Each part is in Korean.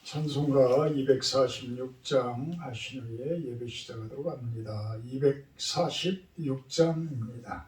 찬송가 246장 하신 후에 예배 시작하도록 합니다. 246장입니다.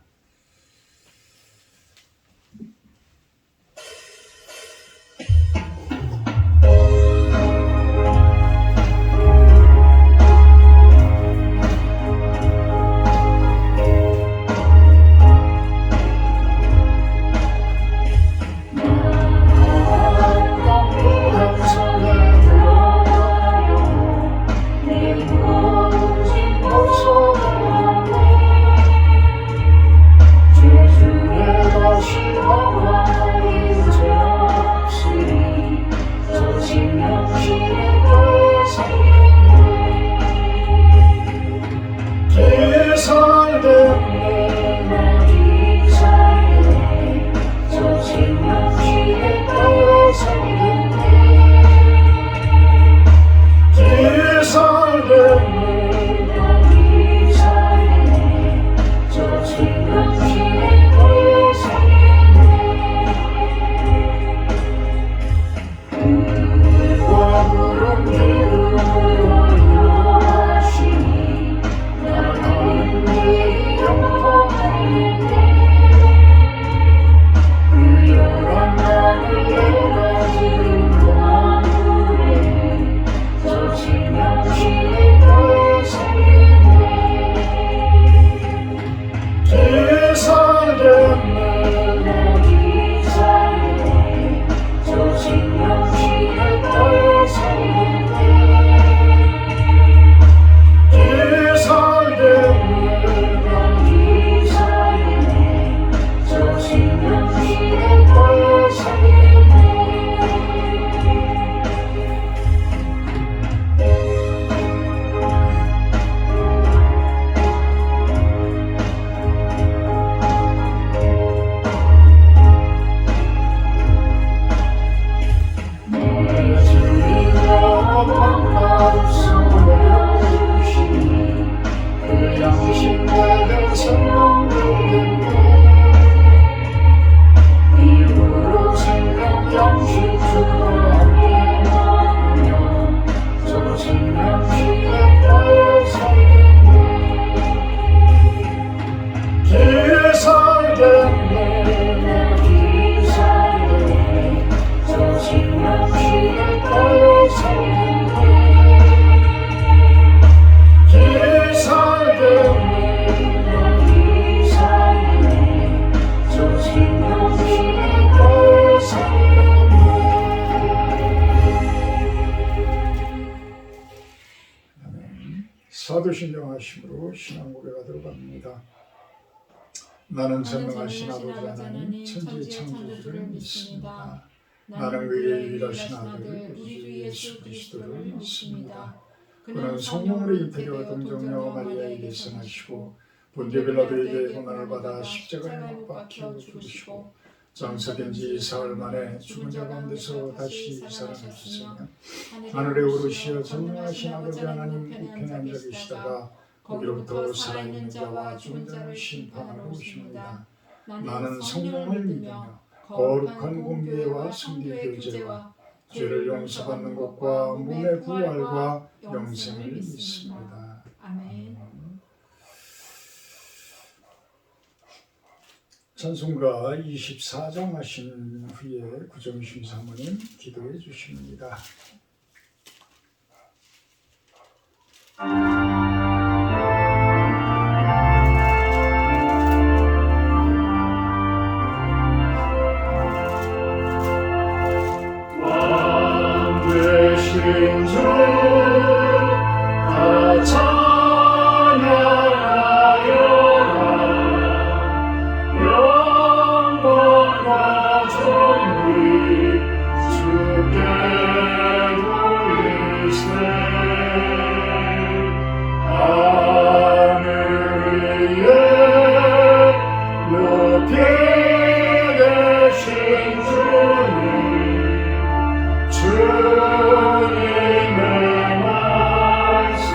사도신경하심으로 신앙 고백하도록 합니다. 나는 전능하신 아버지 하나님 천지의 창조주를 믿습니다. 나는 그의 유일하신 아들 우리 주 예수 그리스도를 믿습니다. 그는 성령으로 잉태되어 동정녀 마리아에게서 나시고 본디오 빌라도에게 고난을 받아 십자가에 못 박혀 죽으시고 장사된 지 사흘 만에 죽은 자 가운데서 다시 살아나셨으며 하늘에 오르시어 전능하신 아버지 하나님 우편에 앉아 계시다가 거기로부터 살아있는 자와 죽은 자를 심판하러 오십니다. 나는 성령을 믿으며 거룩한 공교회와 성교 교제와 죄를 용서받는 것과 몸의 부활과 영생을 믿습니다. 아멘. 찬송가 24장 하신 후에 구정신 사모님 기도해 주십니다. 왕 되신 주 다 찬양하여라. 영광과 존귀 주께 돌리세. 하늘 위에 높이 계신 주님, 주님의 말씀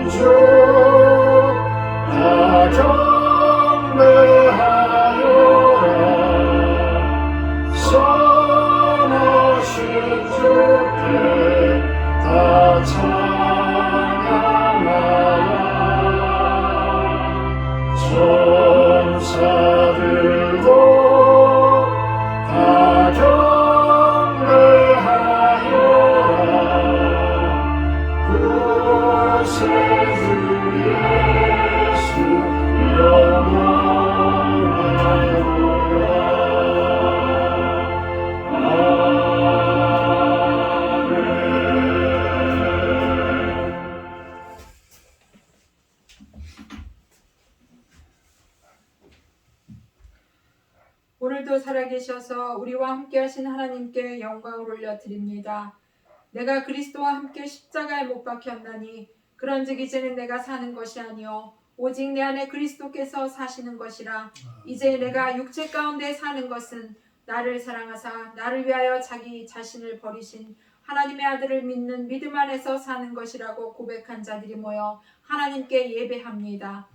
주 다 경배하여라 선하신 주께 다 찬양하라 천사들도 다 경배하여라 구세주 예수 오늘도 살아계셔서 우리와 함께 하신 하나님께 영광을 올려드립니다. 내가 그리스도와 함께 십자가에 못 박혔나니 그런즉 이제는 내가 사는 것이 아니요 오직 내 안에 그리스도께서 사시는 것이라. 이제 내가 육체 가운데 사는 것은 나를 사랑하사 나를 위하여 자기 자신을 버리신 하나님의 아들을 믿는 믿음 안에서 사는 것이라고 고백한 자들이 모여 하나님께 예배합니다.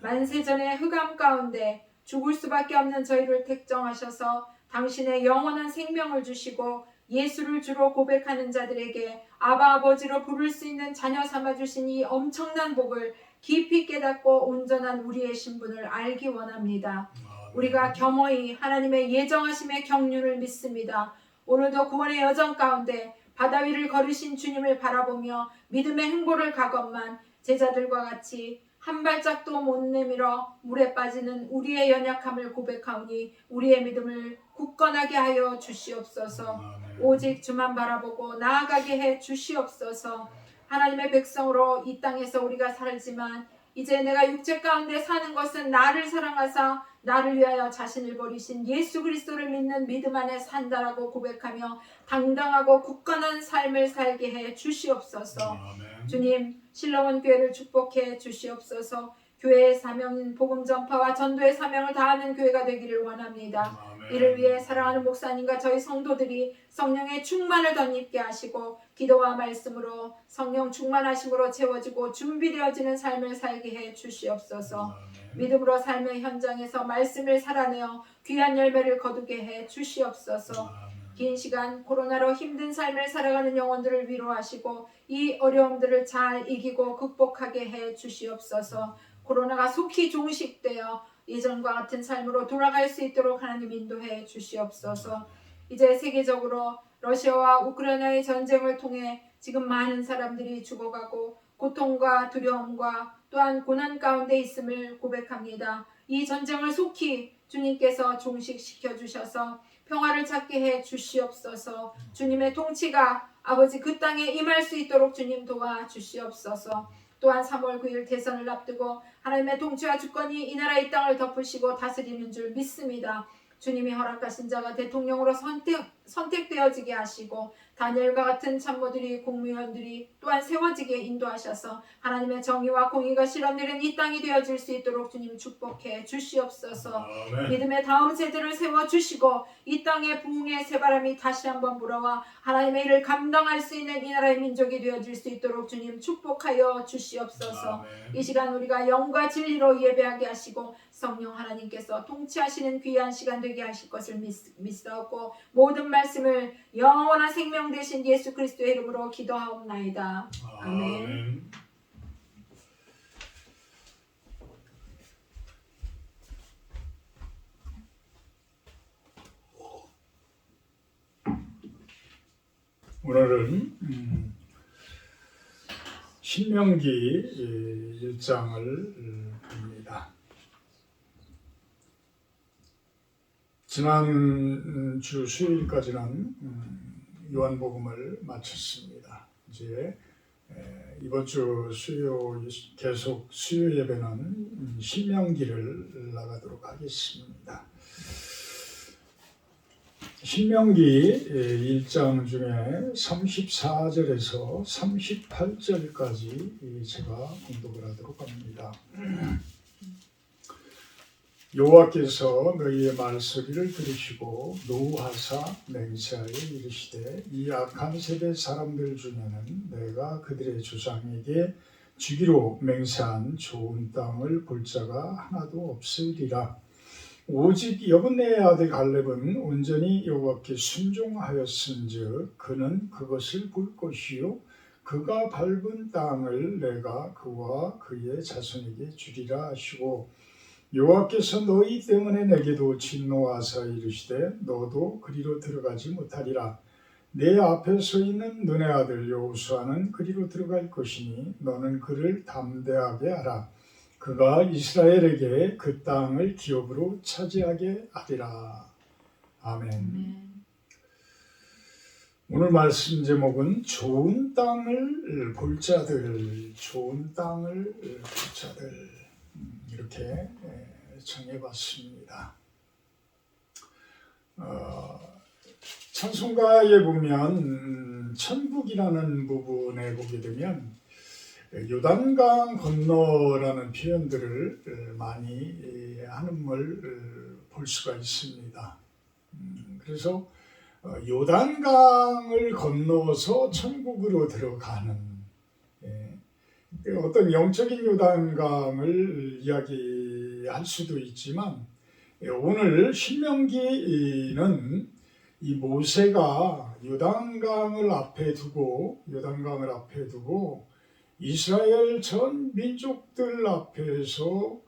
만세전의 흑암 가운데 죽을 수밖에 없는 저희를 택정하셔서 당신의 영원한 생명을 주시고 예수를 주로 고백하는 자들에게 아바 아버지로 부를 수 있는 자녀 삼아주신 이 엄청난 복을 깊이 깨닫고 온전한 우리의 신분을 알기 원합니다. 우리가 겸허히 하나님의 예정하심의 경륜을 믿습니다. 오늘도 구원의 여정 가운데 바다 위를 걸으신 주님을 바라보며 믿음의 행보를 가건만 제자들과 같이 한 발짝도 못 내밀어 물에 빠지는 우리의 연약함을 고백하오니 우리의 믿음을 굳건하게 하여 주시옵소서. 오직 주만 바라보고 나아가게 해 주시옵소서. 하나님의 백성으로 이 땅에서 우리가 살지만 이제 내가 육체 가운데 사는 것은 나를 사랑하사 나를 위하여 자신을 버리신 예수 그리스도를 믿는 믿음 안에 산다라고 고백하며 당당하고 굳건한 삶을 살게 해 주시옵소서. 아멘. 주님, 실로원 교회를 축복해 주시옵소서. 교회의 사명인 복음 전파와 전도의 사명을 다하는 교회가 되기를 원합니다. 아멘. 이를 위해 사랑하는 목사님과 저희 성도들이 성령의 충만을 덧입게 하시고 기도와 말씀으로 성령 충만하심으로 채워지고 준비되어지는 삶을 살게 해 주시옵소서. 아멘. 믿음으로 삶의 현장에서 말씀을 살아내어 귀한 열매를 거두게 해 주시옵소서. 아멘. 긴 시간 코로나로 힘든 삶을 살아가는 영혼들을 위로하시고 이 어려움들을 잘 이기고 극복하게 해 주시옵소서. 코로나가 속히 종식되어 예전과 같은 삶으로 돌아갈 수 있도록 하나님 인도해 주시옵소서. 이제 세계적으로 러시아와 우크라이나의 전쟁을 통해 지금 많은 사람들이 죽어가고 고통과 두려움과 또한 고난 가운데 있음을 고백합니다. 이 전쟁을 속히 주님께서 종식시켜 주셔서 평화를 찾게 해 주시옵소서. 주님의 통치가 아버지 그 땅에 임할 수 있도록 주님 도와 주시옵소서. 또한 3월 9일 대선을 앞두고 하나님의 통치와 주권이 이 나라 이 땅을 덮으시고 다스리는 줄 믿습니다. 주님이 허락하신 자가 대통령으로 선택되어지게 하시고 다니엘과 같은 참모들이 공무원들이 또한 세워지게 인도하셔서 하나님의 정의와 공의가 실현되는 이 땅이 되어질 수 있도록 주님 축복해 주시옵소서. 아멘. 믿음의 다음 세대를 세워주시고 이 땅에 부흥의 새바람이 다시 한번 불어와 하나님의 일을 감당할 수 있는 이 나라의 민족이 되어질 수 있도록 주님 축복하여 주시옵소서. 아멘. 이 시간 우리가 영과 진리로 예배하게 하시고 성령 하나님께서 통치하시는 귀한 시간 되게 하실 것을 믿사옵고 모든 말씀을 영원한 생명 되신 예수 그리스도의 이름으로 기도하옵나이다. 아멘. 아멘. 오늘은 신명기 1장을 봅니다. 지난 주 수요일까지는 요한복음을 마쳤습니다. 이제 이번 주 수요 계속 수요 예배는 신명기를 나가도록 하겠습니다. 신명기 1장 중에 34절에서 38절까지 제가 공독을 하도록 합니다. 여호와께서 너희의 말소리를 들으시고 노하사 맹세하여 이르시되 이 악한 세대 사람들 중에는 내가 그들의 조상에게 주기로 맹세한 좋은 땅을 볼 자가 하나도 없으리라. 오직 여분네의 아들 갈렙은 온전히 여호와께 순종하였은즉 그는 그것을 볼 것이요 그가 밟은 땅을 내가 그와 그의 자손에게 주리라 하시고 여호와께서 너희 때문에 내게도 진노하사 이르시되 너도 그리로 들어가지 못하리라. 내 앞에 서 있는 눈의 아들 여호수아는 그리로 들어갈 것이니 너는 그를 담대하게 하라. 그가 이스라엘에게 그 땅을 기업으로 차지하게 하리라. 아멘. 오늘 말씀 제목은 좋은 땅을 볼 자들, 좋은 땅을 볼 자들 이렇게 정해봤습니다. 찬송가에 보면 천국이라는 부분에 보게 되면 요단강 건너라는 표현들을 많이 하는 걸 볼 수가 있습니다. 그래서 요단강을 건너서 천국으로 들어가는 어떤 영적인 요단강을 이야기할 수도 있지만 오늘 신명기는 이 모세가 요단강을 앞에 두고 이스라엘 전 민족들 앞에서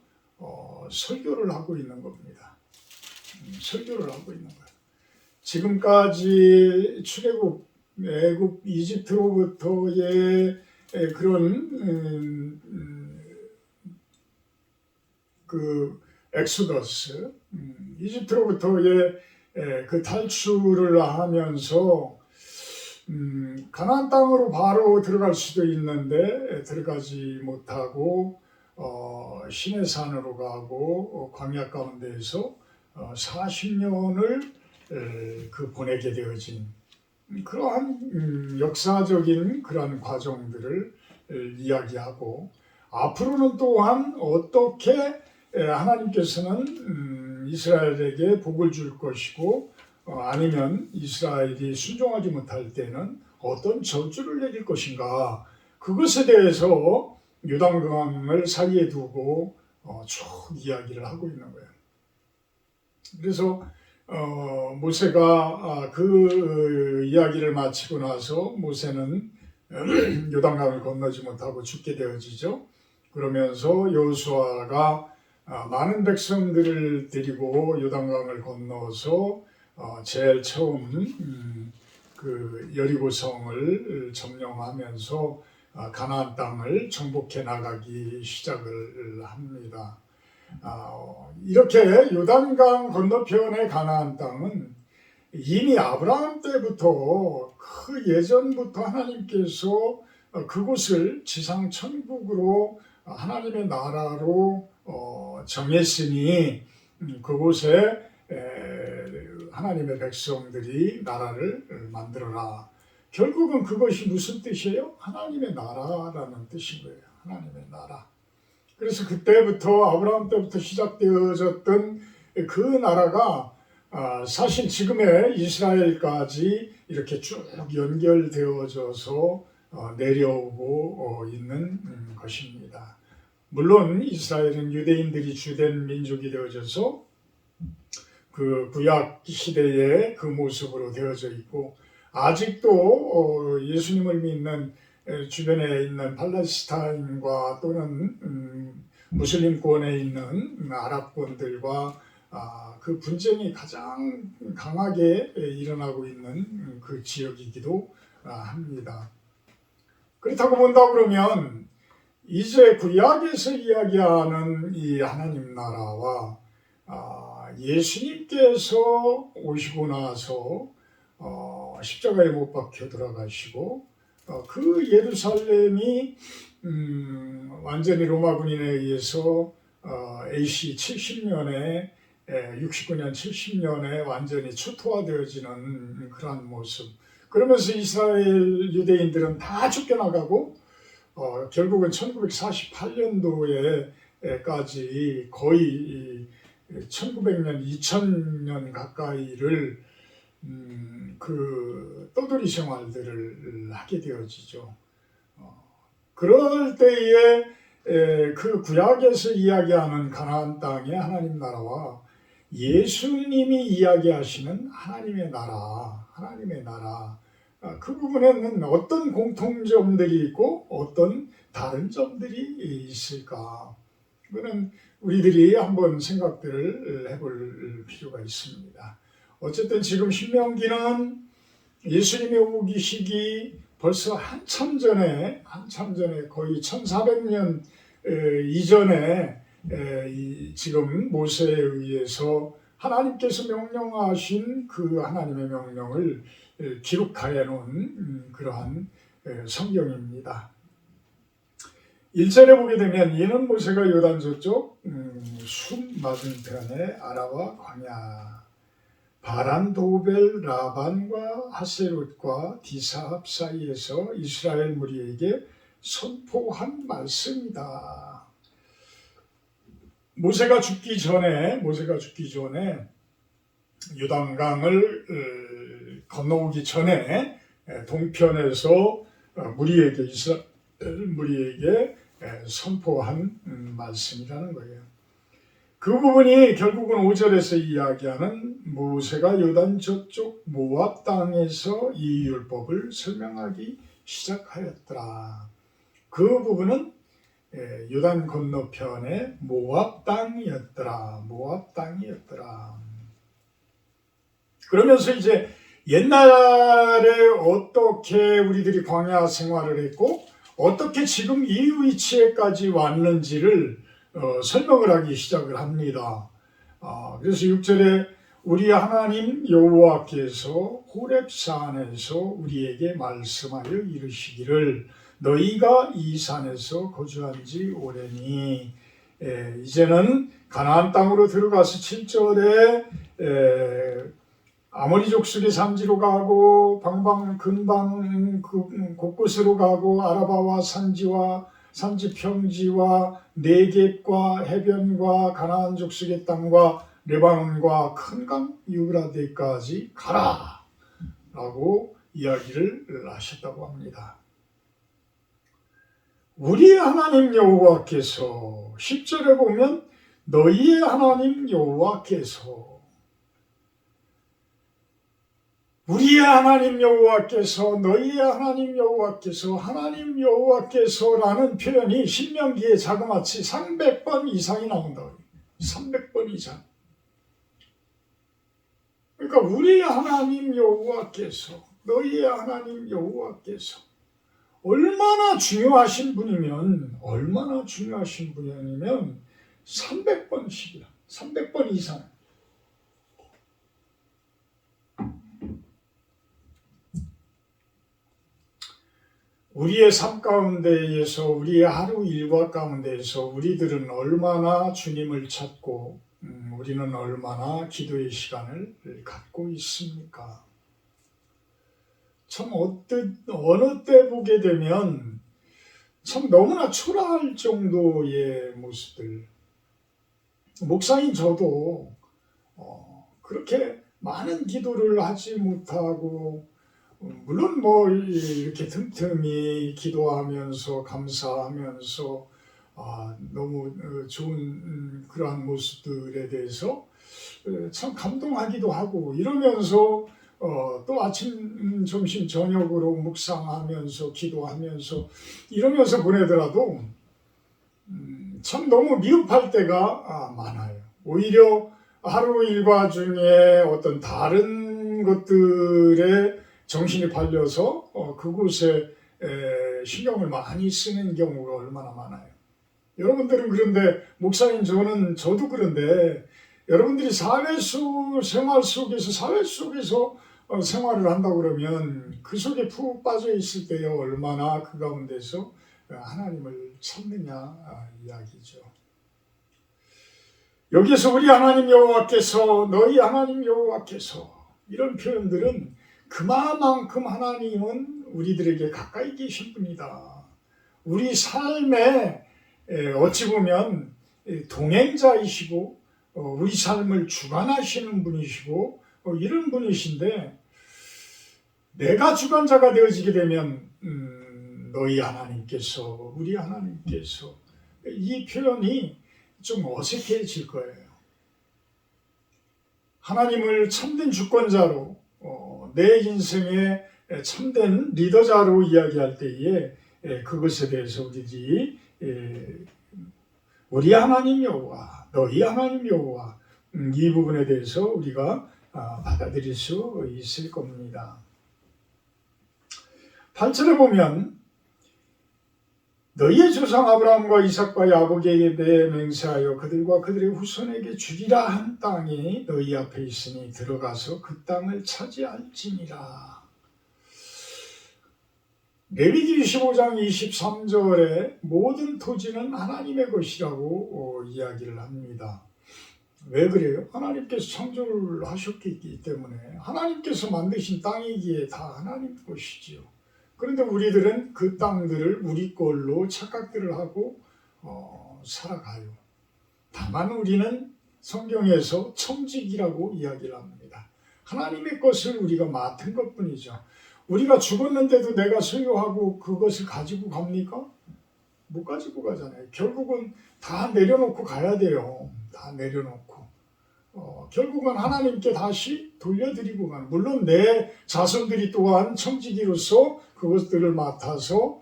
설교를 하고 있는 겁니다. 설교를 하고 있는 거예요. 지금까지 출애굽, 애굽, 이집트로부터의 그런 그 엑소더스, 이집트로부터의 그 탈출을 하면서 가나안 땅으로 바로 들어갈 수도 있는데 들어가지 못하고 시내산으로 가고 광야 가운데에서 40년을 보내게 되어진 그러한 역사적인 그러한 과정들을 이야기하고 앞으로는 또한 어떻게 하나님께서는 이스라엘에게 복을 줄 것이고 아니면 이스라엘이 순종하지 못할 때는 어떤 저주를 내릴 것인가 그것에 대해서 요단강을 사이에 두고 쭉 이야기를 하고 있는 거예요. 그래서 모세가 그 이야기를 마치고 나서 모세는 요단강을 건너지 못하고 죽게 되어지죠. 그러면서 여호수아가 많은 백성들을 데리고 요단강을 건너서 제일 처음 그 여리고성을 점령하면서 가나안 땅을 정복해 나가기 시작을 합니다. 이렇게 요단강 건너편의 가나안 땅은 이미 아브라함 때부터 그 예전부터 하나님께서 그곳을 지상 천국으로 하나님의 나라로 정했으니 그곳에 하나님의 백성들이 나라를 만들어라. 결국은 그것이 무슨 뜻이에요? 하나님의 나라라는 뜻인 거예요. 하나님의 나라. 그래서 그때부터 아브라함 때부터 시작되어졌던 그 나라가 사실 지금의 이스라엘까지 이렇게 쭉 연결되어져서 내려오고 있는 것입니다. 물론 이스라엘은 유대인들이 주된 민족이 되어져서 그 구약 시대의 그 모습으로 되어져 있고 아직도 예수님을 믿는 주변에 있는 팔레스타인과 또는 무슬림권에 있는 아랍권들과 그 분쟁이 가장 강하게 일어나고 있는 그 지역이기도 합니다. 그렇다고 본다 그러면 이제 구약에서 이야기하는 이 하나님 나라와 예수님께서 오시고 나서 십자가에 못 박혀 돌아가시고 그 예루살렘이 완전히 로마 군인에 의해서 AD 70년에 69년 70년에 완전히 초토화되어지는 그러한 모습. 그러면서 이스라엘 유대인들은 다 쫓겨나가고 결국은 1948년도에까지 거의 1900년, 2000년 가까이를 그 떠돌이 생활들을 하게 되어지죠. 그럴 때에 그 구약에서 이야기하는 가나안 땅의 하나님 나라와 예수님이 이야기하시는 하나님의 나라, 그 부분에는 어떤 공통점들이 있고 어떤 다른 점들이 있을까? 그거는 우리들이 한번 생각들을 해볼 필요가 있습니다. 어쨌든 지금 신명기는 예수님의 오기 시기 벌써 한참 전에 거의 1400년 이전에 지금 모세에 의해서 하나님께서 명령하신 그 하나님의 명령을 기록하여 놓은 그러한 성경입니다. 1절에 보게 되면 이는 모세가 요단 저쪽 숲 맞은편에 아라와 광야 바란 도벨 라반과 하세롯과 디사합 사이에서 이스라엘 무리에게 선포한 말씀이다. 모세가 죽기 전에 요단강을 건너오기 전에 동편에서 이스라엘 무리에게 선포한 말씀이라는 거예요. 그 부분이 결국은 5절에서 이야기하는 모세가 요단 저쪽 모압 땅에서 이 율법을 설명하기 시작하였더라. 그 부분은 요단 건너편의 모압 땅이었더라. 그러면서 이제 옛날에 어떻게 우리들이 광야 생활을 했고 어떻게 지금 이 위치에까지 왔는지를 설명을 하기 시작을 합니다. 그래서 6절에 우리 하나님 여호와께서 호렙산에서 우리에게 말씀하여 이르시기를 너희가 이 산에서 거주한 지 오래니 이제는 가나안 땅으로 들어가서 7절에 아모리 족속의 산지로 가고 방방 근방 곳곳으로 가고 아라바와 산지 평지와 네겝과 해변과 가나안 족속의 땅과 레바논과 큰 강 유브라데까지 가라 라고 이야기를 하셨다고 합니다. 우리의 하나님 여호와께서 10절에 보면 너희의 하나님 여호와께서 우리의 하나님 여호와께서 너희의 하나님 여호와께서라는 표현이 신명기에 자그마치 300번 이상이 나온다. 300번 이상. 그러니까 우리의 하나님 여호와께서 너희의 하나님 여호와께서 얼마나 중요하신 분이면 300번씩이야. 300번 이상. 우리의 삶 가운데에서 우리의 하루 일과 가운데에서 우리들은 얼마나 주님을 찾고 우리는 얼마나 기도의 시간을 갖고 있습니까? 참 어느 때 보게 되면 참 너무나 초라할 정도의 모습들. 목사인 저도 그렇게 많은 기도를 하지 못하고 물론 뭐 이렇게 틈틈이 기도하면서 감사하면서 너무 좋은 그러한 모습들에 대해서 참 감동하기도 하고 이러면서 또 아침, 점심, 저녁으로 묵상하면서 기도하면서 이러면서 보내더라도 참 너무 미흡할 때가 많아요. 오히려 하루 일과 중에 어떤 다른 것들에 정신이 팔려서 그곳에 신경을 많이 쓰는 경우가 얼마나 많아요. 여러분들은 그런데 목사님 저도 그런데 여러분들이 생활 속에서 생활을 한다 그러면 그 속에 푹 빠져 있을 때에 얼마나 그 가운데서 하나님을 찾느냐 이야기죠. 여기서 우리 하나님 여호와께서 너희 하나님 여호와께서 이런 표현들은 그만큼 하나님은 우리들에게 가까이 계신 분이다. 우리 삶에 어찌 보면 동행자이시고 우리 삶을 주관하시는 분이시고 이런 분이신데 내가 주관자가 되어지게 되면 너희 하나님께서, 우리 하나님께서, 이 표현이 좀 어색해질 거예요. 하나님을 참된 주권자로, 내 인생의 참된 리더자로 이야기할 때에 그것에 대해서 우리들이 우리 하나님 여호와, 너희 하나님 여호와, 이 부분에 대해서 우리가 받아들일 수 있을 겁니다. 8절에 보면 너희의 조상 아브라함과 이삭과 야곱에게 맹세하여 그들과 그들의 후손에게 주리라 한 땅이 너희 앞에 있으니 들어가서 그 땅을 차지할지니라. 레위기 25장 23절에 모든 토지는 하나님의 것이라고 이야기를 합니다. 왜 그래요? 하나님께서 창조를 하셨기 때문에 하나님께서 만드신 땅이기에 다 하나님 것이지요. 그런데 우리들은 그 땅들을 우리 걸로 착각들을 하고 살아가요. 다만 우리는 성경에서 청직이라고 이야기를 합니다. 하나님의 것을 우리가 맡은 것뿐이죠. 우리가 죽었는데도 내가 소유하고 그것을 가지고 갑니까? 못 가지고 가잖아요. 결국은 다 내려놓고 가야 돼요. 다 내려놓고. 결국은 하나님께 다시 돌려드리고 가는. 물론 내 자손들이 또한 청지기로서 그것들을 맡아서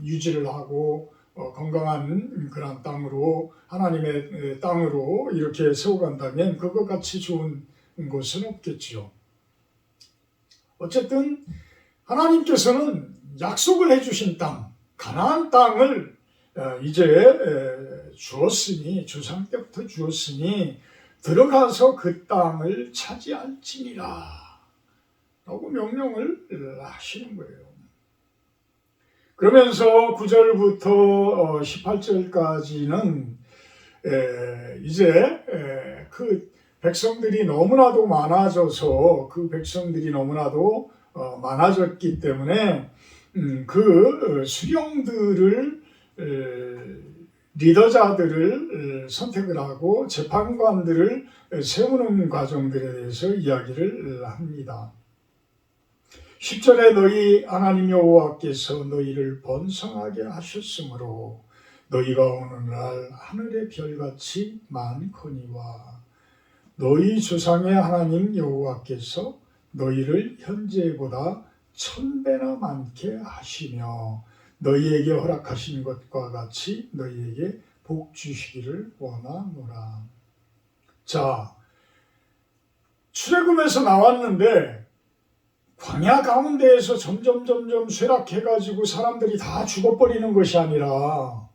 유지를 하고 건강한 그런 땅으로, 하나님의 땅으로 이렇게 세워간다면 그것 같이 좋은 것은 없겠지요. 어쨌든 하나님께서는 약속을 해주신 땅, 가나안 땅을 이제 주었으니, 조상 때부터 주었으니 들어가서 그 땅을 차지할지니라 라고 명령을 하시는 거예요. 그러면서 9절부터 18절까지는 이제 그 백성들이 너무나도 많아져서, 그 백성들이 너무나도 많아졌기 때문에 그 수령들을, 리더자들을 선택을 하고 재판관들을 세우는 과정들에 대해서 이야기를 합니다. 10절에 너희 하나님 여호와께서 너희를 번성하게 하셨으므로 너희가 오늘날 하늘의 별같이 많거니와 너희 조상의 하나님 여호와께서 너희를 현재보다 1000배나 많게 하시며 너희에게 허락하신 것과 같이 너희에게 복 주시기를 원하노라. 자, 출애굽에서 나왔는데 광야 가운데에서 점점 쇠락해가지고 사람들이 다 죽어버리는 것이 아니라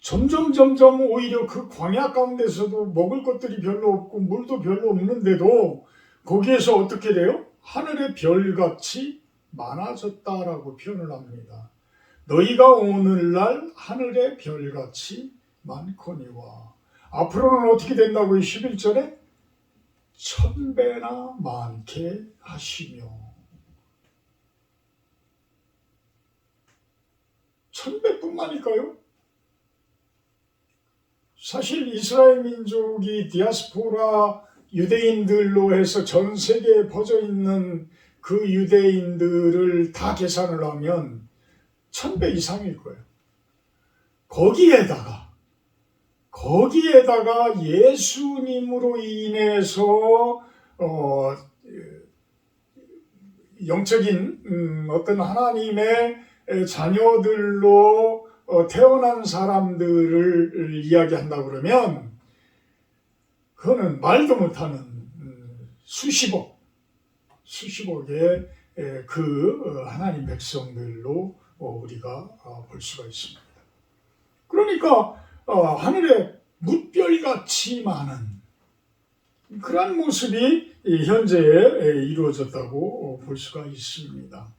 점점 오히려 그 광야 가운데서도 먹을 것들이 별로 없고 물도 별로 없는데도 거기에서 어떻게 돼요? 하늘의 별같이 많아졌다라고 표현을 합니다. 너희가 오늘날 하늘의 별같이 많거니와, 앞으로는 어떻게 된다고요? 11절에 1000배나 많게 하시며. 1000배뿐만일까요? 사실 이스라엘 민족이 디아스포라 유대인들로 해서 전 세계에 퍼져 있는 그 유대인들을 다 계산을 하면 1000배 이상일 거예요. 거기에다가 예수님으로 인해서 영적인 어떤 하나님의 자녀들로 태어난 사람들을 이야기한다고 그러면 그거는 말도 못하는 수십억의 그 하나님 백성들로 우리가 볼 수가 있습니다. 그러니까 하늘에 뭇별같이 많은 그러한 모습이 현재에 이루어졌다고 볼 수가 있습니다.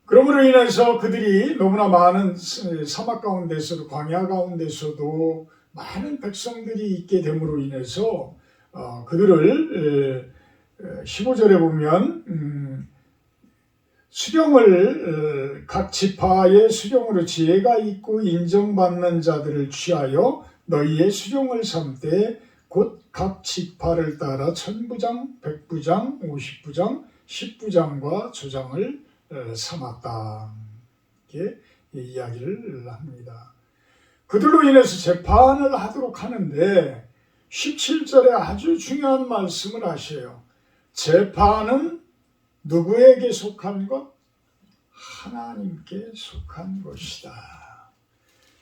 그러므로 인해서 그들이 너무나 많은 사막 가운데서도, 광야 가운데서도 많은 백성들이 있게 됨으로 인해서 그들을 15절에 보면 수령을, 각 지파의 수령으로 지혜가 있고 인정받는 자들을 취하여 너희의 수령을 삼되 곧 각 지파를 따라 1000부장, 100부장, 50부장, 10부장과 조장을 삼았다. 이렇게 이야기를 합니다. 그들로 인해서 재판을 하도록 하는데 17절에 아주 중요한 말씀을 하셔요. 재판은 누구에게 속한 것? 하나님께 속한 것이다.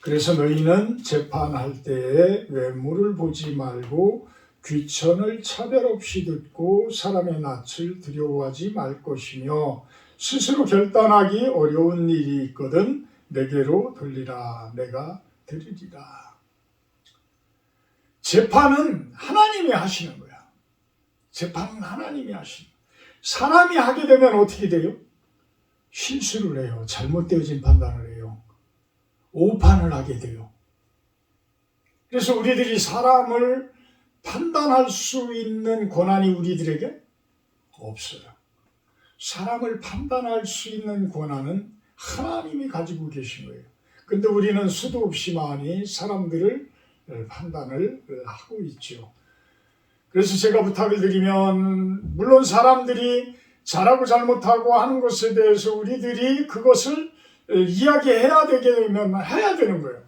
그래서 너희는 재판할 때에 외모를 보지 말고 귀천을 차별 없이 듣고 사람의 낯을 두려워하지 말 것이며 스스로 결단하기 어려운 일이 있거든 내게로 돌리라. 내가 드리리라. 재판은 하나님이 하시는 거야. 재판은 하나님이 하시는 거야. 사람이 하게 되면 어떻게 돼요? 실수를 해요. 잘못되어진 판단을 해요. 오판을 하게 돼요. 그래서 우리들이 사람을 판단할 수 있는 권한이 우리들에게 없어요. 사람을 판단할 수 있는 권한은 하나님이 가지고 계신 거예요. 근데 우리는 수도 없이 많이 사람들을 판단을 하고 있죠. 그래서 제가 부탁을 드리면 물론 사람들이 잘하고 잘못하고 하는 것에 대해서 우리들이 그것을 이야기해야 되게 되면 해야 되는 거예요.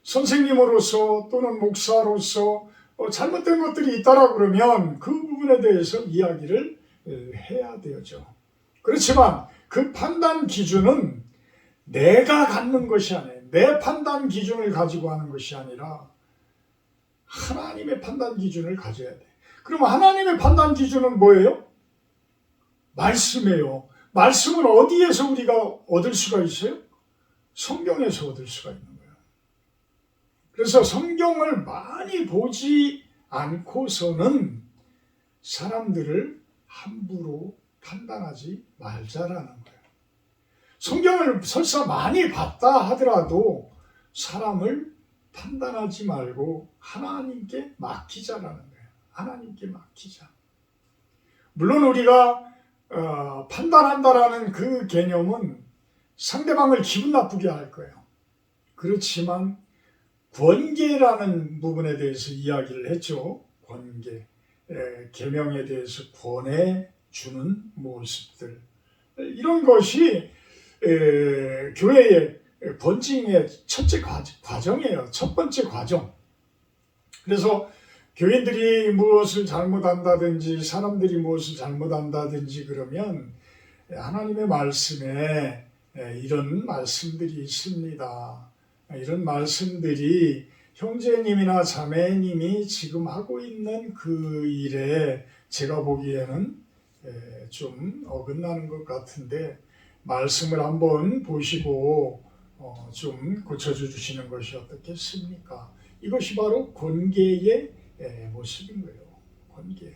선생님으로서 또는 목사로서 잘못된 것들이 있다라 그러면 그 부분에 대해서 이야기를 해야 되죠. 그렇지만 그 판단 기준은 내가 갖는 것이 아니에요. 내 판단 기준을 가지고 하는 것이 아니라 하나님의 판단 기준을 가져야 돼. 그럼 하나님의 판단 기준은 뭐예요? 말씀이에요. 말씀은 어디에서 우리가 얻을 수가 있어요? 성경에서 얻을 수가 있는 거예요. 그래서 성경을 많이 보지 않고서는 사람들을 함부로 판단하지 말자라는 거예요. 성경을 설사 많이 봤다 하더라도 사람을 판단하지 말고 하나님께 맡기자라는 거예요. 하나님께 맡기자. 물론 우리가 판단한다라는 그 개념은 상대방을 기분 나쁘게 할 거예요. 그렇지만 권계라는 부분에 대해서 이야기를 했죠. 권계, 계명에 대해서 권해주는 모습들, 이런 것이 교회의 번징의 첫째 과정이에요. 첫 번째 과정. 그래서 교인들이 무엇을 잘못한다든지 사람들이 무엇을 잘못한다든지 그러면 하나님의 말씀에 이런 말씀들이 있습니다. 이런 말씀들이 형제님이나 자매님이 지금 하고 있는 그 일에 제가 보기에는 좀 어긋나는 것 같은데 말씀을 한번 보시고 좀 고쳐주시는 것이 어떻겠습니까? 이것이 바로 권계의 모습인 거예요. 권계.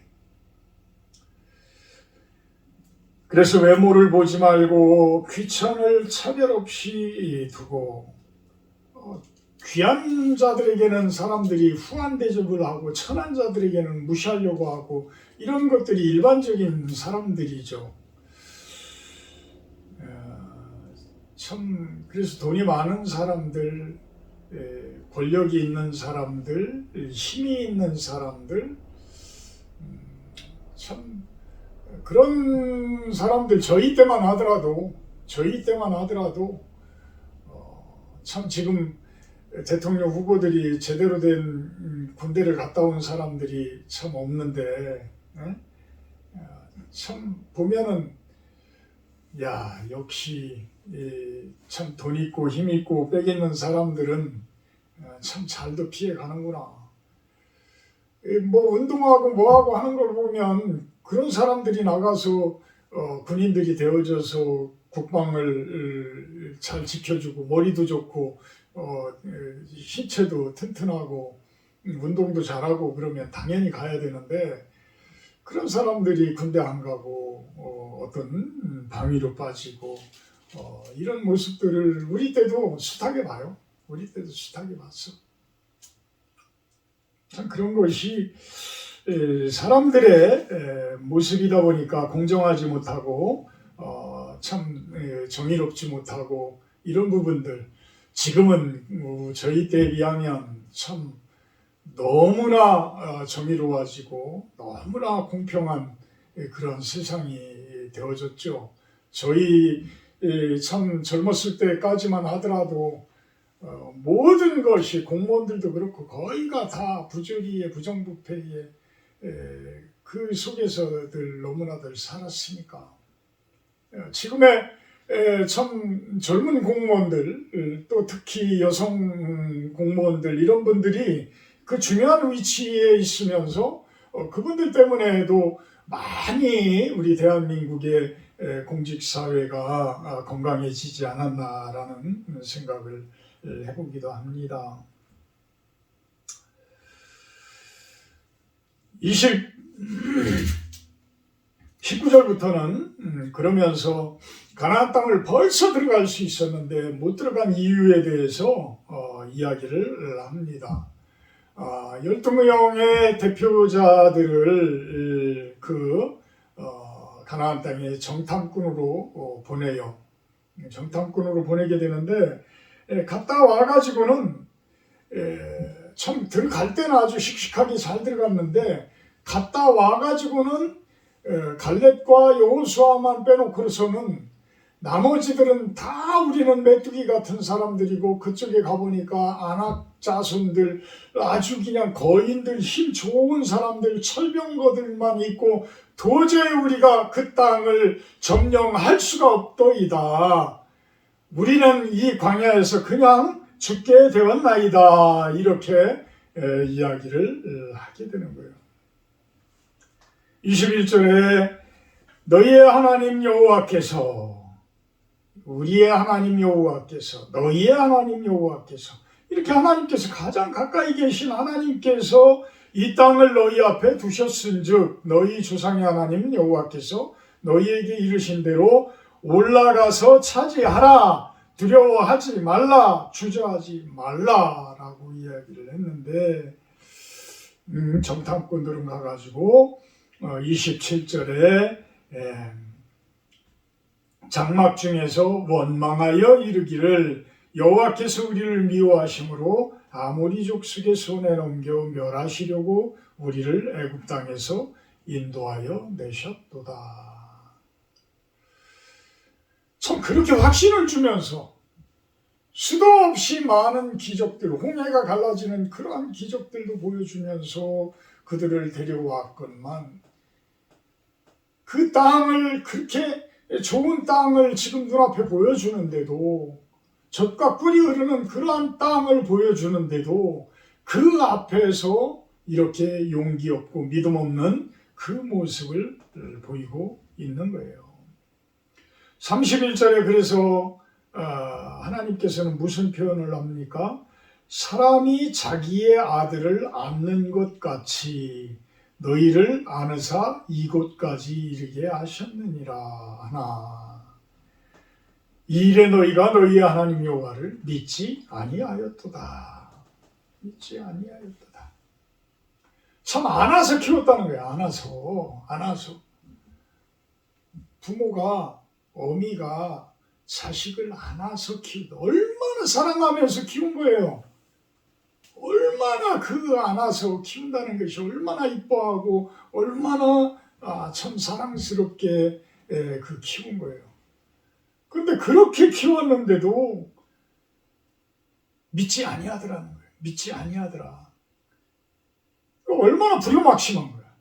그래서 외모를 보지 말고 귀천을 차별 없이 두고 귀한 자들에게는 사람들이 후한 대접을 하고 천한 자들에게는 무시하려고 하고 이런 것들이 일반적인 사람들이죠. 참 그래서 돈이 많은 사람들, 권력이 있는 사람들, 힘이 있는 사람들, 참 그런 사람들 저희 때만 하더라도 참 지금 대통령 후보들이 제대로 된 군대를 갔다 온 사람들이 참 없는데 참 보면은 야 역시 참 돈 있고 힘 있고 빽 있는 사람들은 참 잘도 피해 가는구나. 뭐 운동하고 뭐하고 하는 걸 보면 그런 사람들이 나가서 군인들이 되어져서 국방을 잘 지켜주고 머리도 좋고 신체도 튼튼하고 운동도 잘하고 그러면 당연히 가야 되는데 그런 사람들이 군대 안 가고 어떤 방위로 빠지고 이런 모습들을 우리 때도 숱하게 봐요. 우리 때도 숱하게 봤어. 참 그런 것이 사람들의 모습이다 보니까 공정하지 못하고 참 정의롭지 못하고 이런 부분들 지금은 저희 때에 비하면 참 너무나 정의로워지고 너무나 공평한 그런 세상이 되어졌죠. 저희 참 젊었을 때까지만 하더라도 모든 것이 공무원들도 그렇고 거의가 다 부조리에 부정부패에 그 속에서들 너무나들 살았으니까 지금의 참 젊은 공무원들 또 특히 여성 공무원들 이런 분들이 그 중요한 위치에 있으면서 그분들 때문에도 많이 우리 대한민국의 공직사회가 건강해지지 않았나라는 생각을 해보기도 합니다. 19절부터는 그러면서 가나안 땅을 벌써 들어갈 수 있었는데 못 들어간 이유에 대해서 이야기를 합니다. 12명의 대표자들을 가나안 땅에 정탐꾼으로 보내요. 정탐꾼으로 보내게 되는데 갔다 와가지고는 참 들어갈 때는 아주 씩씩하게 잘 들어갔는데 갔다 와가지고는 갈렙과 여호수아만 빼놓고서는 나머지들은 다 우리는 메뚜기 같은 사람들이고 그쪽에 가보니까 아낙 자손들 아주 그냥 거인들 힘 좋은 사람들 철병거들만 있고 도저히 우리가 그 땅을 점령할 수가 없더이다. 우리는 이 광야에서 그냥 죽게 되었나이다. 이렇게 이야기를 하게 되는 거예요. 21절에 너희의 하나님 여호와께서 우리의 하나님 여호와께서 너희의 하나님 여호와께서 이렇게 하나님께서 가장 가까이 계신 하나님께서 이 땅을 너희 앞에 두셨은즉 너희 조상의 하나님 여호와께서 너희에게 이르신 대로 올라가서 차지하라 두려워하지 말라 주저하지 말라라고 이야기를 했는데 정탐꾼들은 가가지고 27절에 장막 중에서 원망하여 이르기를 여호와께서 우리를 미워하심으로 아모리 족속의 손에 넘겨 멸하시려고 우리를 애굽 땅에서 인도하여 내셨도다. 참 그렇게 확신을 주면서 수도 없이 많은 기적들, 홍해가 갈라지는 그러한 기적들도 보여주면서 그들을 데려왔건만 그 땅을 그렇게 좋은 땅을 지금 눈앞에 보여주는데도 젖과 꿀이 흐르는 그러한 땅을 보여주는데도 그 앞에서 이렇게 용기 없고 믿음 없는 그 모습을 보이고 있는 거예요. 31절에 그래서 하나님께서는 무슨 표현을 합니까? 사람이 자기의 아들을 안는 것 같이 너희를 안으사 이곳까지 이르게 하셨느니라 하나. 이 일에 너희가 너희의 하나님 여호와를 믿지 아니하였도다. 믿지 아니하였도다. 참 안아서 키웠다는 거야. 안아서. 부모가 어미가 자식을 안아서 키우다. 얼마나 사랑하면서 키운 거예요. 얼마나 그 안아서 키운다는 것이 얼마나 이뻐하고 얼마나 참 사랑스럽게 그 키운 거예요. 그런데 그렇게 키웠는데도 믿지 아니하더라는 거예요. 믿지 아니하더라. 얼마나 불효막심한 거야.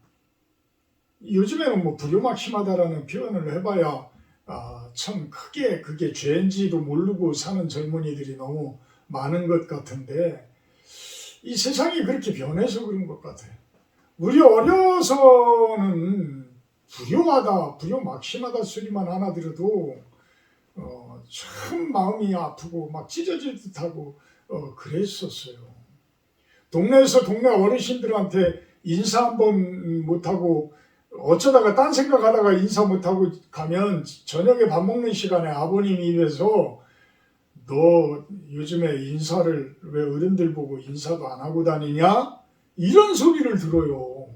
요즘에는 뭐 불효막심하다라는 표현을 해봐야 참 크게 그게 죄인지도 모르고 사는 젊은이들이 너무 많은 것 같은데 이 세상이 그렇게 변해서 그런 것 같아요. 우리 어려서는 불효하다, 불효막심하다 소리만 하나 들어도 참 마음이 아프고 막 찢어질 듯하고 그랬었어요. 동네에서 동네 어르신들한테 인사 한번 못하고 어쩌다가 딴 생각하다가 인사 못하고 가면 저녁에 밥 먹는 시간에 아버님 입에서 너 요즘에 인사를 왜 어른들 보고 인사도 안 하고 다니냐? 이런 소리를 들어요.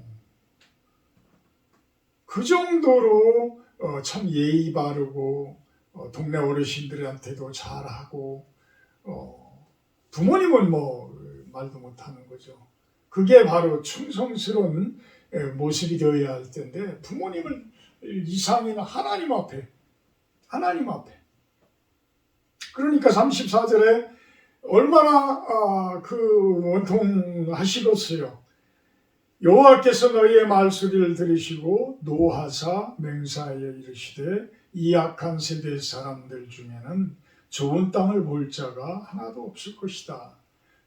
그 정도로 참 예의 바르고 동네 어르신들한테도 잘하고 부모님은 뭐 말도 못하는 거죠. 그게 바로 충성스러운 모습이 되어야 할 텐데 부모님을 이상인 하나님 앞에 하나님 앞에. 그러니까 34절에 얼마나 원통하시겠어요. 여호와께서 너희의 말소리를 들으시고 노하사 맹세하여 이르시되 이 악한 세대 사람들 중에는 좋은 땅을 볼 자가 하나도 없을 것이다.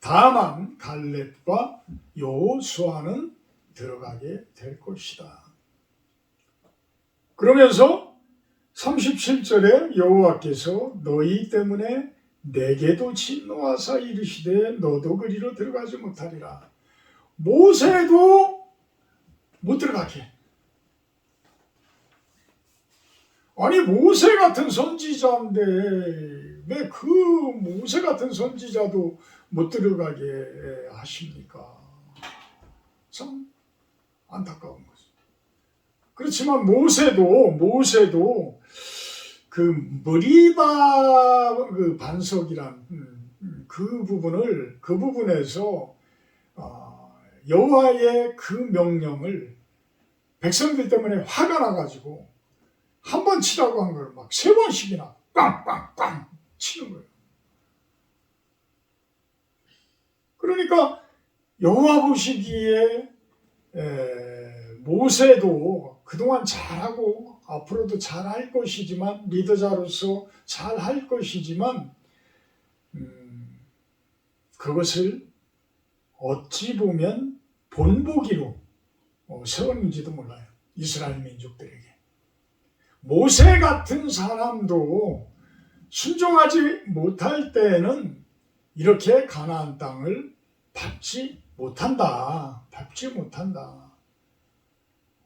다만 갈렙과 여호수아는 들어가게 될 것이다. 그러면서 37절에 여호와께서 너희 때문에 내게도 진노하사 이르시되 너도 그리로 들어가지 못하리라. 모세도 못 들어가게. 아니 모세 같은 선지자인데 왜 그 모세 같은 선지자도 못 들어가게 하십니까? 참 안타까운 거죠. 그렇지만 모세도 그 머리바 그 반석이란 그 부분에서 여호와의 그 명령을 백성들 때문에 화가 나가지고 한 번 치라고 한 걸 막 3번씩이나 빵빵빵 치는 거예요. 그러니까 여호와 보시기에 모세도 그동안 잘하고 앞으로도 잘할 것이지만 리더자로서 잘할 것이지만 그것을 어찌 보면 본보기로 세웠는지도 몰라요. 이스라엘 민족들에게. 모세 같은 사람도 순종하지 못할 때에는 이렇게 가나안 땅을 밟지 못한다.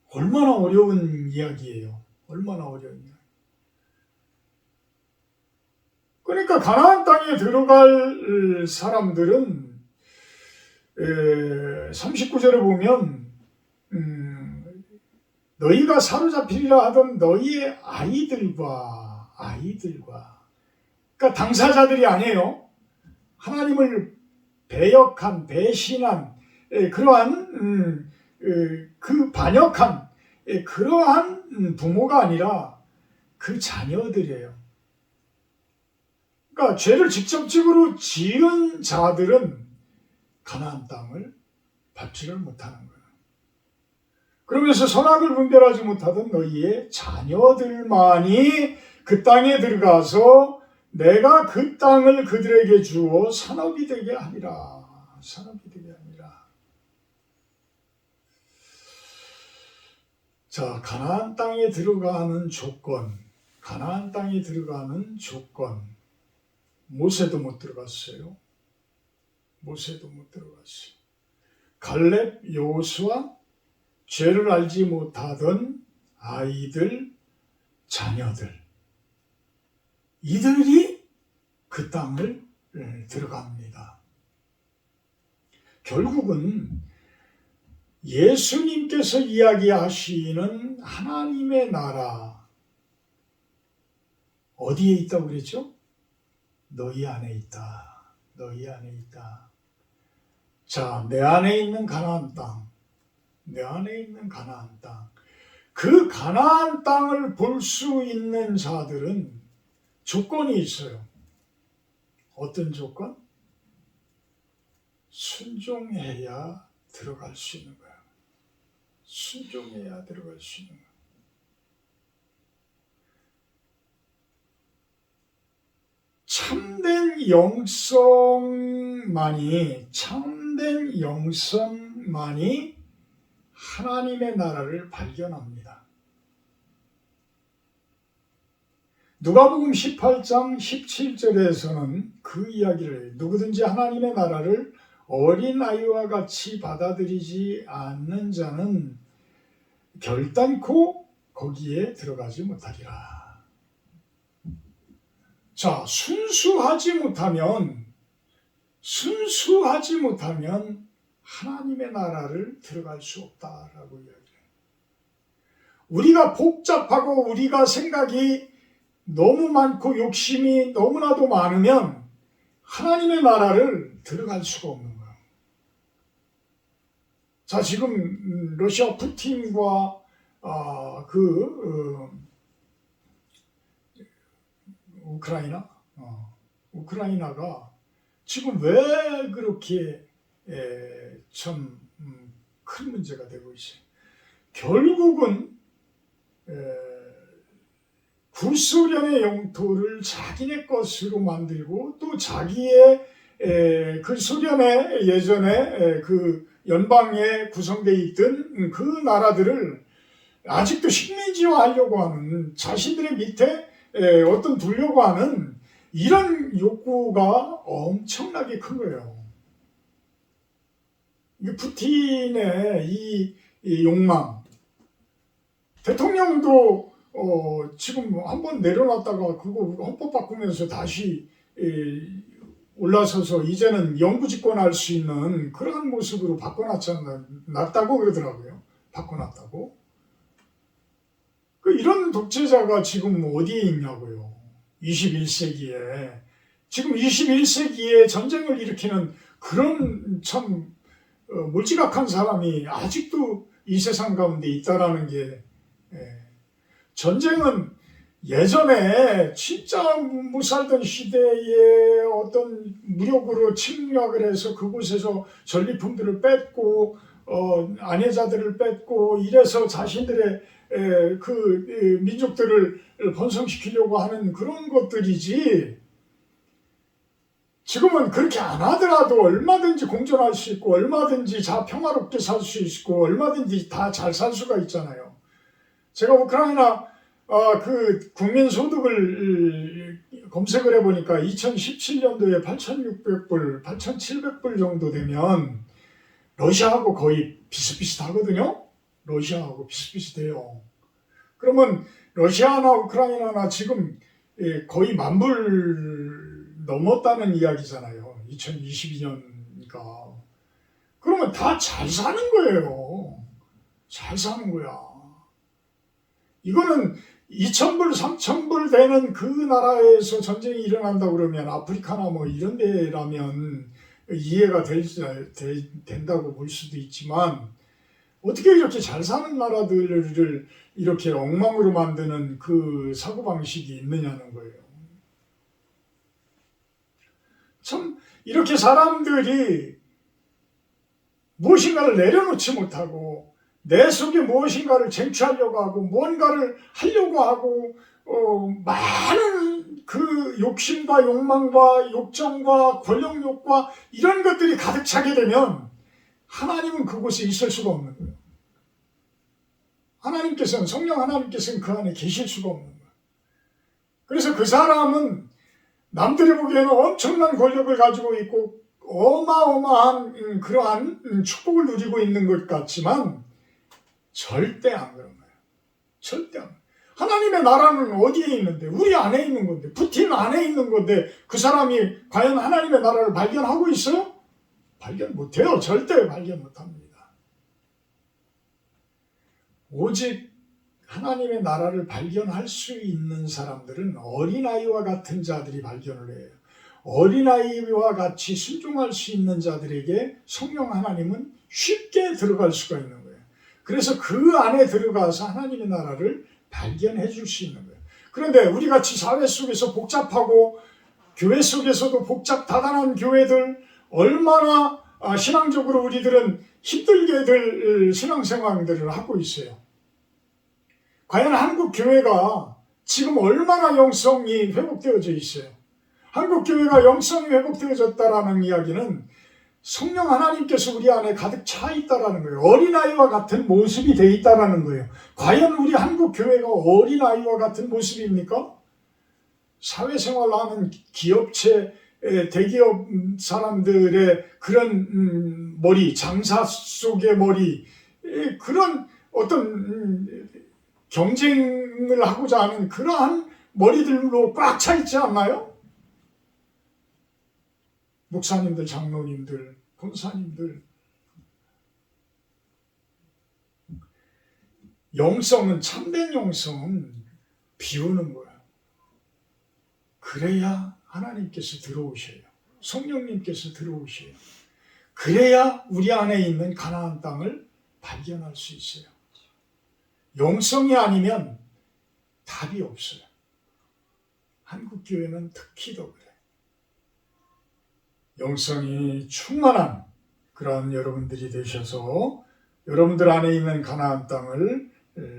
얼마나 어려운 이야기예요. 얼마나 어려운 이야기. 그러니까 가나안 땅에 들어갈 사람들은 39절에 보면 너희가 사로잡히리라 하던 너희의 아이들과 그러니까 당사자들이 아니에요. 하나님을 배신한 그러한 그 반역한 그러한 부모가 아니라 그 자녀들이에요. 그러니까 죄를 직접적으로 지은 자들은 가나안 땅을 밟지를 못하는 거예요. 그러면서 선악을 분별하지 못하던 너희의 자녀들만이 그 땅에 들어가서 내가 그 땅을 그들에게 주어 산업이 되게 하리라. 자, 가나안 땅에 들어가는 조건. 모세도 못 들어갔어요. 갈렙, 여호수아, 죄를 알지 못하던 아이들, 자녀들, 이들이 그 땅을 들어갑니다. 결국은 예수님께서 이야기하시는 하나님의 나라 어디에 있다고 그랬죠? 너희 안에 있다. 자, 내 안에 있는 가나안 땅. 그 가나안 땅을 볼 수 있는 자들은 조건이 있어요. 어떤 조건? 순종해야 들어갈 수 있는 거야. 참된 영성만이 하나님의 나라를 발견합니다. 누가복음 18장 17절에서는 그 이야기를 해요. 누구든지 하나님의 나라를 어린아이와 같이 받아들이지 않는 자는 결단코 거기에 들어가지 못하리라. 자, 순수하지 못하면 하나님의 나라를 들어갈 수 없다라고 이야기해요. 우리가 복잡하고 우리가 생각이 너무 많고 욕심이 너무나도 많으면 하나님의 나라를 들어갈 수가 없는 거예요. 자, 지금 러시아 푸틴과 우크라이나? 우크라이나가 지금 왜 그렇게 참 큰 문제가 되고 있어요. 결국은 구소련의 영토를 자기네 것으로 만들고 또 자기의 그 소련의 예전에 그 연방에 구성되어 있던 그 나라들을 아직도 식민지화하려고 하는, 자신들의 밑에 어떤 두려고 하는 이런 욕구가 엄청나게 큰 거예요. 푸틴의 이 욕망, 대통령도 지금 한번 내려놨다가 그거 헌법 바꾸면서 다시 올라서서 이제는 영구집권할 수 있는 그런 모습으로 바꿔놨다고 그러더라고요. 바꿔놨다고. 이런 독재자가 지금 어디에 있냐고요. 21세기에. 지금 21세기에 전쟁을 일으키는 그런 참 몰지각한 사람이 아직도 이 세상 가운데 있다라는 게, 전쟁은 예전에 진짜 못 살던 시대에 어떤 무력으로 침략을 해서 그곳에서 전리품들을 뺏고 아내자들을 뺏고 이래서 자신들의 그 민족들을 번성시키려고 하는 그런 것들이지, 지금은 그렇게 안 하더라도 얼마든지 공존할 수 있고 얼마든지 평화롭게 살 수 있고 얼마든지 다 잘 살 수가 있잖아요. 제가 우크라이나 그 국민소득을 검색을 해보니까 2017년도에 8,600불, 8,700불 정도 되면 러시아하고 거의 비슷비슷하거든요. 러시아하고 비슷비슷해요. 그러면 러시아나 우크라이나나 지금 거의 10,000불 넘었다는 이야기잖아요. 2022년이니까. 그러면 다 잘 사는 거예요. 잘 사는 거야. 이거는 2,000불, 3,000불 되는 그 나라에서 전쟁이 일어난다 그러면, 아프리카나 뭐 이런 데라면 이해가 된다고 볼 수도 있지만, 어떻게 이렇게 잘 사는 나라들을 이렇게 엉망으로 만드는 그 사고방식이 있느냐는 거예요. 참 이렇게 사람들이 무엇인가를 내려놓지 못하고 내 속에 무엇인가를 쟁취하려고 하고 뭔가를 하려고 하고 많은 그 욕심과 욕망과 욕정과 권력욕과 이런 것들이 가득 차게 되면 하나님은 그곳에 있을 수가 없는 거예요. 성령 하나님께서는 그 안에 계실 수가 없는 거예요. 그래서 그 사람은 남들이 보기에는 엄청난 권력을 가지고 있고 어마어마한 그러한 축복을 누리고 있는 것 같지만 절대 안 그런 거예요. 절대 안. 하나님의 나라는 어디에 있는데? 우리 안에 있는 건데, 푸틴 안에 있는 건데 그 사람이 과연 하나님의 나라를 발견하고 있어요? 발견 못해요. 절대 발견 못합니다. 오직 하나님의 나라를 발견할 수 있는 사람들은 어린아이와 같은 자들이 발견을 해요. 어린아이와 같이 순종할 수 있는 자들에게 성령 하나님은 쉽게 들어갈 수가 있는 거예요. 그래서 그 안에 들어가서 하나님의 나라를 발견해 줄 수 있는 거예요. 그런데 우리같이 사회 속에서 복잡하고 교회 속에서도 다단한 교회들, 얼마나 신앙적으로 우리들은 힘들게들 신앙생활들을 하고 있어요. 과연 한국 교회가 지금 얼마나 영성이 회복되어져 있어요? 한국 교회가 영성이 회복되어졌다라는 이야기는 성령 하나님께서 우리 안에 가득 차 있다라는 거예요. 어린아이와 같은 모습이 돼 있다라는 거예요. 과연 우리 한국 교회가 어린아이와 같은 모습입니까? 사회생활하는 기업체, 대기업 사람들의 그런 머리, 장사 속의 머리, 그런 어떤 경쟁을 하고자 하는 그러한 머리들로 꽉 차 있지 않나요? 목사님들, 장로님들, 권사님들. 영성은, 참된 영성은 비우는 거야. 그래야 하나님께서 들어오셔요. 성령님께서 들어오셔요. 그래야 우리 안에 있는 가나안 땅을 발견할 수 있어요. 영성이 아니면 답이 없어요. 한국교회는 특히 더 그래. 영성이 충만한 그런 여러분들이 되셔서 여러분들 안에 있는 가나안 땅을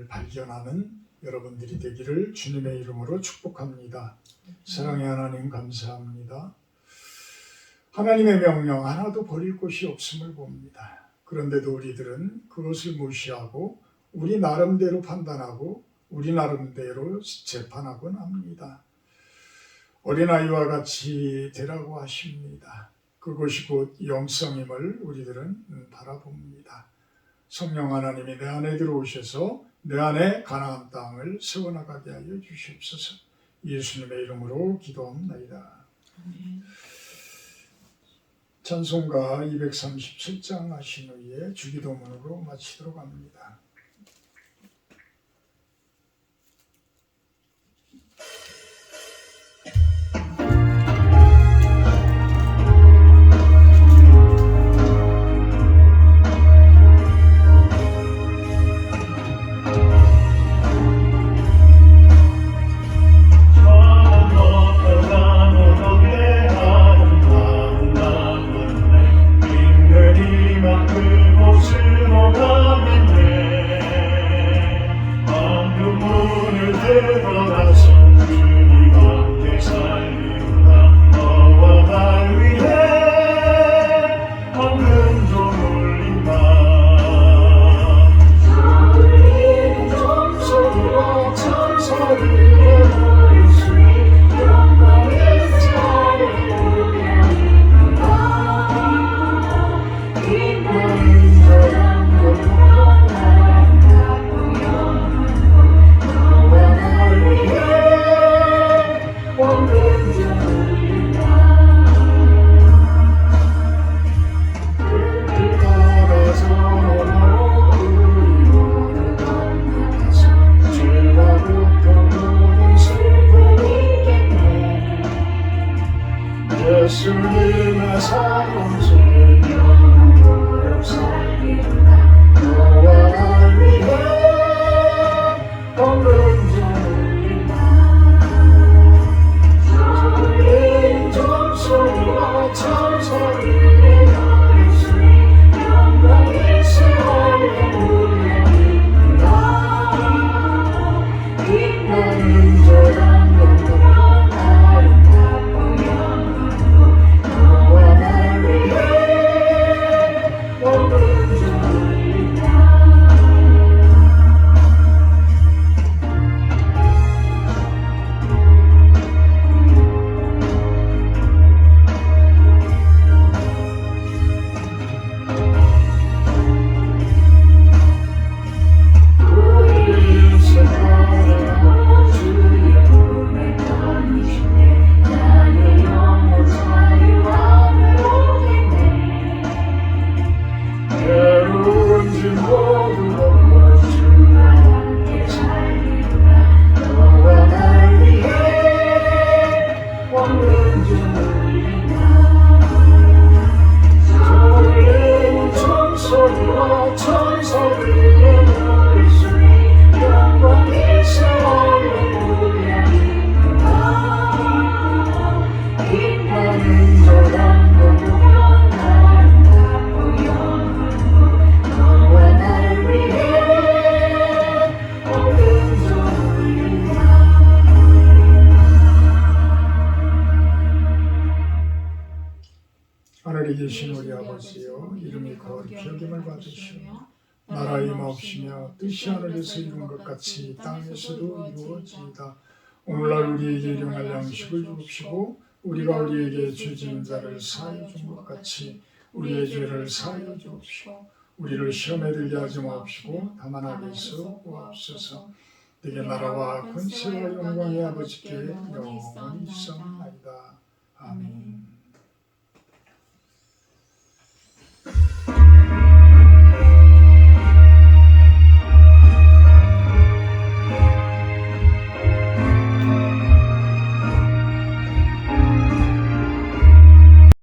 발견하는 여러분들이 되기를 주님의 이름으로 축복합니다. 사랑의 하나님 감사합니다. 하나님의 명령 하나도 버릴 곳이 없음을 봅니다. 그런데도 우리들은 그것을 무시하고 우리 나름대로 판단하고 우리 나름대로 재판하곤 합니다. 어린아이와 같이 되라고 하십니다. 그것이 곧 영성임을 우리들은 바라봅니다. 성령 하나님이 내 안에 들어오셔서 내 안에 가나안 땅을 세워나가게 하여 주시옵소서. 예수님의 이름으로 기도합나이다. 찬송가 237장 하신 후에 주기도문으로 마치도록 합니다. 예수님의 사랑 속에 영원토록 살리리라. 너와 날 위해 헌금전을 주님 종소리와 찬송이 예수의 영광이 세월에 빛나는 저랑 건너편 아름답고 너와 날 위해 헌금전을 우리 생활에 주의 품에 떠미시네. 나의 영혼 자유함을 얻겠네. 외로운 짐 모두 벗고 주와 함께 살리리라. 너와 날 위해 헌금전을 설레는 종소리와 천사들의 노래소리 영광이 세월에 빛나는 저랑 건너편 아름답고 영원토록 너와 날 위해 헌금전을 하늘에 계신 우리 아버지여, 이름이 거룩히 여김을 받으시며 나라의 임하옵시며 뜻이 하늘에서 이룬 것 같이 땅에서도 이루어지이다. 오늘날 우리에게 일용할 양식을 주옵시고 우리가 우리에게 죄 지은 자를 사하여 준 것 같이 우리의 죄를 사하여 주옵시고 우리를 시험에 들게 하지 마옵시고 다만 악에서 구하옵소서. 내게 나라와 권세와 영광의 아버지께 영원히 있사옵나이다. 아멘.